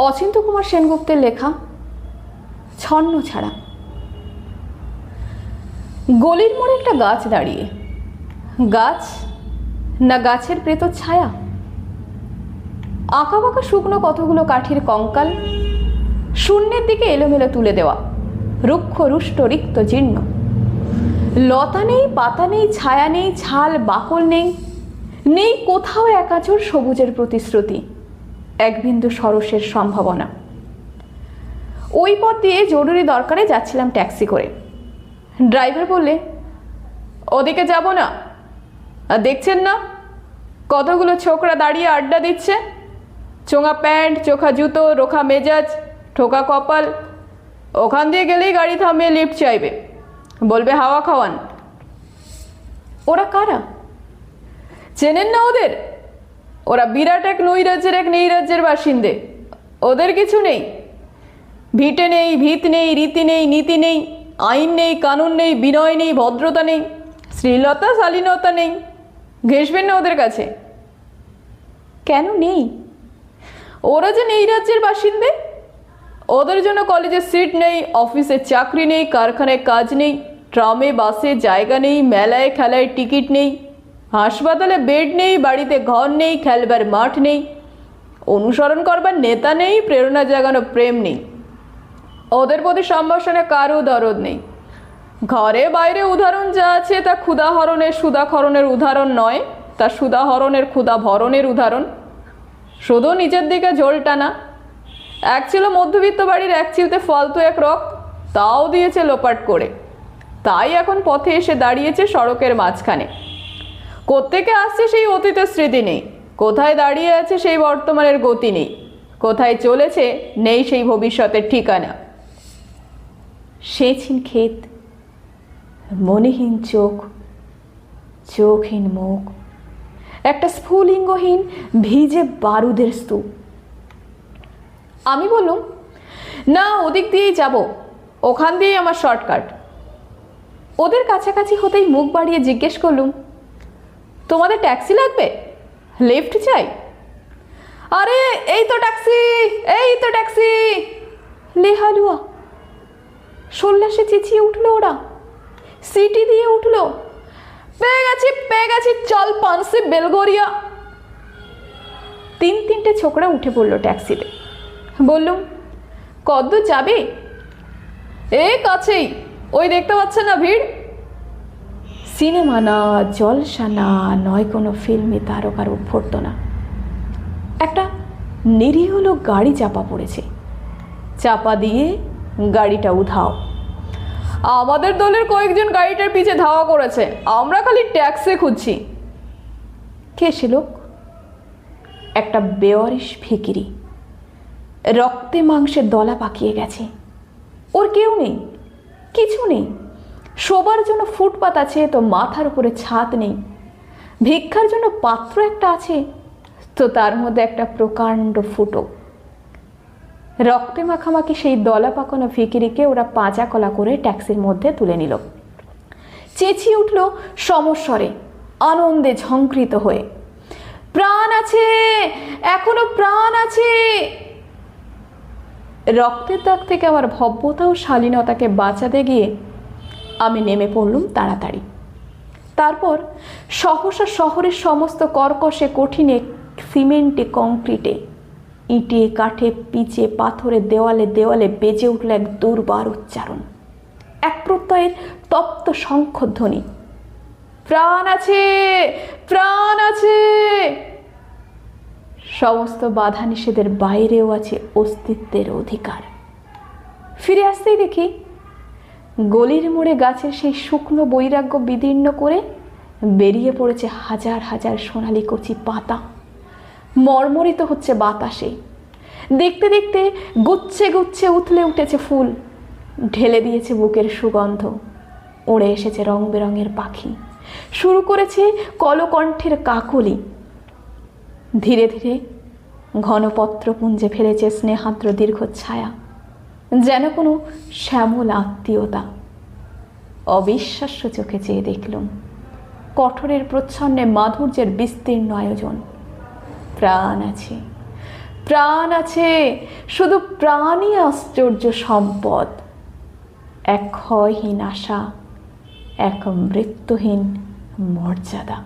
অচিন্ত কুমার সেনগুপ্তের লেখা ছন্ন ছাড়া। গলির মোড়ে একটা গাছ দাঁড়িয়ে, গাছ না গাছের প্রেতর ছায়া, আঁকা বাঁকা শুকনো কতগুলো কাঠির কঙ্কাল, শূন্যের দিকে এলোমেলো তুলে দেওয়া, রুক্ষ রুষ্ট রিক্ত জীর্ণ, লতা নেই, পাতা নেই, ছায়া নেই, ছাল বাকল নেই, নেই কোথাও এক আঁচড় সবুজের প্রতিশ্রুতি, এক বিন্দু সরসের সম্ভাবনা। ওই পথ দিয়ে জরুরি দরকারে যাচ্ছিলাম ট্যাক্সি করে। ড্রাইভার বললে, ওদিকে যাব না? আর দেখছেন না কতগুলো ছোকরা দাঁড়িয়ে আড্ডা দিচ্ছে, চোঙা প্যান্ট, চোখা জুতো, রোখা মেজাজ, ঠোকা কপাল, ওখান দিয়ে গেলেই গাড়ি থামিয়ে লিফট চাইবে, বলবে হাওয়া খাওয়ান। ওরা কারা? চেনেন না ওদের? ওরা বিরাট এক নৈরাজ্যের এক নৈরাজ্যের বাসিন্দে। ওদের কিছু নেই, ভিটে নেই, ভিত নেই, রীতি নেই, নীতি নেই, আইন নেই, কানুন নেই, বিনয় নেই, ভদ্রতা নেই, শ্লীলতা শালীনতা নেই। ঘেঁষবেন না ওদের কাছে। কেন নেই? ওরা যে নৈরাজ্যের বাসিন্দে, ওদের জন্য কলেজে সিট নেই, অফিসে চাকরি নেই, কারখানায় কাজ নেই, ট্রামে বাসে জায়গা নেই, মেলায় খেলায় টিকিট নেই, হাসপাতালে বেড নেই, বাড়িতে ঘর নেই, খেলবার মাঠ নেই, অনুসরণ করবার নেতা নেই, প্রেরণা জাগানো প্রেম নেই। ওদের প্রতি সম্ভাষণে কারও দরদ নেই। ঘরে বাইরে উদাহরণ যা আছে তা ক্ষুধাহরণের সুধাখরণের উদাহরণ নয়, তা সুধাহরণের ক্ষুধা ভরণের উদাহরণ। শুধু নিজের দিকে ঝোল টানা। এক ছিল মধ্যবিত্ত বাড়ির এক চিলতে ফালতু এক রক, তাও দিয়েছে লোপাট করে। তাই এখন পথে এসে দাঁড়িয়েছে সড়কের মাঝখানে। কোত্থেকে আসছে সেই অতীতের স্মৃতি নেই, কোথায় দাঁড়িয়ে আছে সেই বর্তমানের গতি নেই, কোথায় চলেছে নেই সেই ভবিষ্যতের ঠিকানা। সেচহীন ক্ষেত, মনেহীন চোখ, চোখহীন মুখ, একটা স্ফুলিঙ্গহীন ভিজে বারুদের স্তূপ। আমি বললুম, না ওদিক দিয়েই যাব, ওখান দিয়েই আমার শর্টকাট। ওদের কাছাকাছি হতেই মুখ বাড়িয়ে জিজ্ঞেস করলুম, তোমাদের ট্যাক্সি লাগবে? লিফট চাই? আরে এই তো ট্যাক্সি, এই তো ট্যাক্সি। লেহালুয়া সল্লাসে চেঁচিয়ে উঠলো ওরা, সিটি দিয়ে উঠলো, পেয়ে গেছি, চল পানসে বেলগোরিয়া। তিনটে ছোকরা উঠে পড়লো ট্যাক্সিতে। বললুম, কদ্দূর যাবে? এই কাছেই, ওই দেখতে পাচ্ছেন না ভিড়? সিনেমা না, জলসা না, নয় কোনো ফিল্মে তারকার অভ্যর্থনা। একটা নিরীহ লোক গাড়ি চাপা পড়েছে, চাপা দিয়ে গাড়িটা উধাও। আমাদের দলের কয়েকজন গাড়িটার পিছে ধাওয়া করেছে, আমরা খালি ট্যাক্সি খুঁজছি। কে সে লোক? একটা বেওয়ারিশ ফিকিরি, রক্তে মাংসের দলা পাকিয়ে গেছে। ওর কেউ নেই, কিছু নেই। শোবার জন্য ফুটপাত আছে তো মাথার উপরে ছাদ নেই, ভিক্ষার জন্য পাত্র একটা আছে তো তার মধ্যে একটা প্রকাণ্ড ফুটো। রক্তে মাখামাখি সেই দলা পাকানো ফিকিরিকে ওরা পাঁচা কলা করে ট্যাক্সির মধ্যে তুলে নিল। চেঁচিয়ে উঠল সমস্বরে, আনন্দে ঝঙ্কৃত হয়ে, প্রাণ আছে, এখনো প্রাণ আছে। রক্তের দাগ থেকে আমার ভব্যতা ও শালীনতাকে বাঁচাতে গিয়ে আমি নেমে পড়লুম তাড়াতাড়ি। তারপর সহসা শহরের সমস্ত কর্কশে কঠিনে, সিমেন্টে কংক্রিটে, ইটে কাঠে পিচে পাথরে দেওয়ালে দেওয়ালে বেজে উঠল এক দুর্বার উচ্চারণ, এক প্রত্যয়ের তপ্ত শঙ্খধ্বনি, প্রাণ আছে, প্রাণ আছে। সমস্ত বাধা নিষেধের বাইরেও আছে অস্তিত্বের অধিকার। ফিরে আসতেই দেখি গলির মোড়ে গাছের সেই শুকনো বৈরাগ্য বিদীর্ণ করে বেরিয়ে পড়েছে হাজার হাজার সোনালি কচি পাতা, মর্মরিত হচ্ছে বাতাসে। দেখতে দেখতে গুচ্ছে গুচ্ছে উথলে উঠেছে ফুল, ঢেলে দিয়েছে বুকের সুগন্ধ, উড়ে এসেছে রং বেরঙের পাখি, শুরু করেছে কলকণ্ঠের কাকলি। ধীরে ধীরে ঘনপত্রপুঞ্জে ফেলেছে স্নেহাদ্র দীর্ঘ ছায়া, যেন কোনো শ্যামল আত্মীয়তা। অবিশ্বাস্য চোখে চেয়ে দেখলুম কঠোরের প্রচ্ছন্নে মাধুর্যের বিস্তীর্ণ আয়োজন। প্রাণ আছে, প্রাণ আছে, শুধু প্রাণই আশ্চর্য সম্পদ। এক ক্ষয়হীন আশা, এক মৃত্যুহীন মর্যাদা।